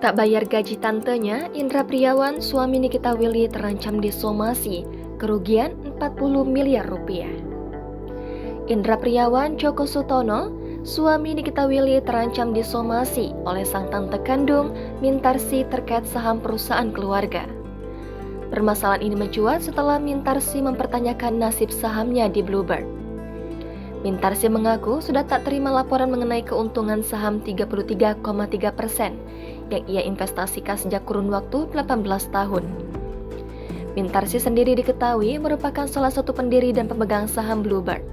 Tak bayar gaji tantenya, Indra Priawan, suami Nikita Willy terancam disomasi, kerugian 40 miliar rupiah. Indra Priawan Djoko Sutono, suami Nikita Willy terancam disomasi oleh sang tante kandung Mintarsi terkait saham perusahaan keluarga. Permasalahan ini mencuat setelah Mintarsi mempertanyakan nasib sahamnya di Bluebird. Mintarsi mengaku sudah tak terima laporan mengenai keuntungan saham 33,3% yang ia investasikan sejak kurun waktu 18 tahun. Mintarsi sendiri diketahui merupakan salah satu pendiri dan pemegang saham Bluebird.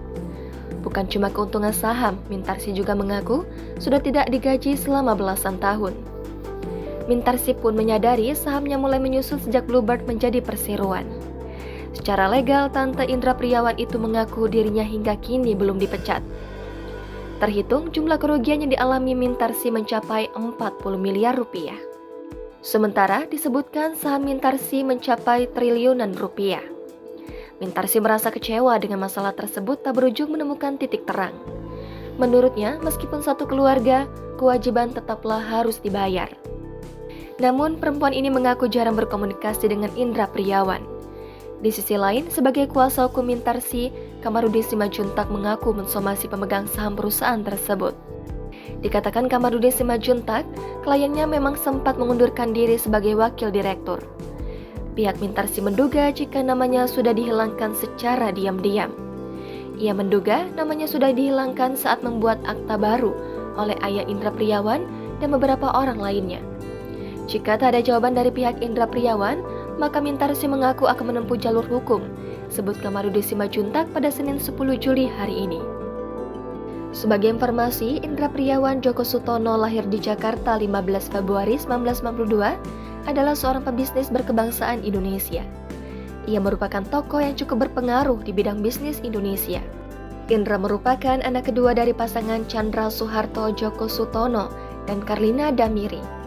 Bukan cuma keuntungan saham, Mintarsi juga mengaku sudah tidak digaji selama belasan tahun. Mintarsi pun menyadari sahamnya mulai menyusut sejak Bluebird menjadi perseroan. Secara legal, Tante Indra Priawan itu mengaku dirinya hingga kini belum dipecat. Terhitung jumlah kerugian yang dialami Mintarsi mencapai 40 miliar rupiah. Sementara disebutkan saham Mintarsi mencapai triliunan rupiah. Mintarsi merasa kecewa dengan masalah tersebut tak berujung menemukan titik terang. Menurutnya, meskipun satu keluarga, kewajiban tetaplah harus dibayar. Namun, perempuan ini mengaku jarang berkomunikasi dengan Indra Priawan. Di sisi lain, sebagai kuasa hukum Mintarsi, Kamarudin Simajuntak mengaku mensomasi pemegang saham perusahaan tersebut. Dikatakan Kamarudin Simajuntak, kliennya memang sempat mengundurkan diri sebagai wakil direktur. Pihak Mintarsi menduga jika namanya sudah dihilangkan secara diam-diam. Ia menduga namanya sudah dihilangkan saat membuat akta baru oleh ayah Indra Priawan dan beberapa orang lainnya. Jika tak ada jawaban dari pihak Indra Priawan, maka Mintarsi mengaku akan menempuh jalur hukum, sebut Kamarudin Simajuntak pada Senin 10 Juli hari ini. Sebagai informasi, Indra Priawan Djoko Sutono lahir di Jakarta 15 Februari 1992, adalah seorang pebisnis berkebangsaan Indonesia. Ia merupakan tokoh yang cukup berpengaruh di bidang bisnis Indonesia. Indra merupakan anak kedua dari pasangan Chandra Soeharto Djoko Sutono dan Karlina Damiri.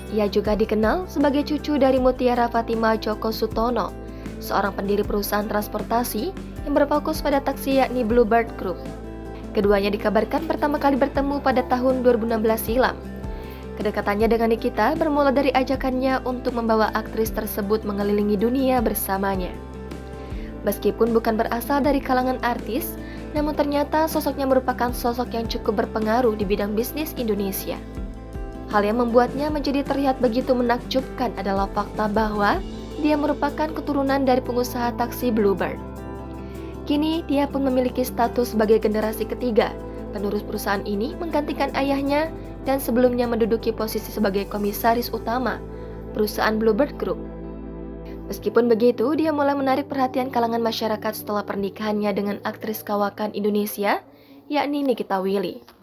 Ia juga dikenal sebagai cucu dari Mutiara Fatima Djoko Sutono, seorang pendiri perusahaan transportasi yang berfokus pada taksi yakni Bluebird Group. Keduanya dikabarkan pertama kali bertemu pada tahun 2016 silam. Kedekatannya dengan Nikita bermula dari ajakannya untuk membawa aktris tersebut mengelilingi dunia bersamanya. Meskipun bukan berasal dari kalangan artis, namun ternyata sosoknya merupakan sosok yang cukup berpengaruh di bidang bisnis Indonesia. Hal yang membuatnya menjadi terlihat begitu menakjubkan adalah fakta bahwa dia merupakan keturunan dari pengusaha taksi Bluebird. Kini dia pun memiliki status sebagai generasi ketiga penerus perusahaan ini menggantikan ayahnya dan sebelumnya menduduki posisi sebagai komisaris utama perusahaan Bluebird Group. Meskipun begitu, dia mulai menarik perhatian kalangan masyarakat setelah pernikahannya dengan aktris kawakan Indonesia, yakni Nikita Willy.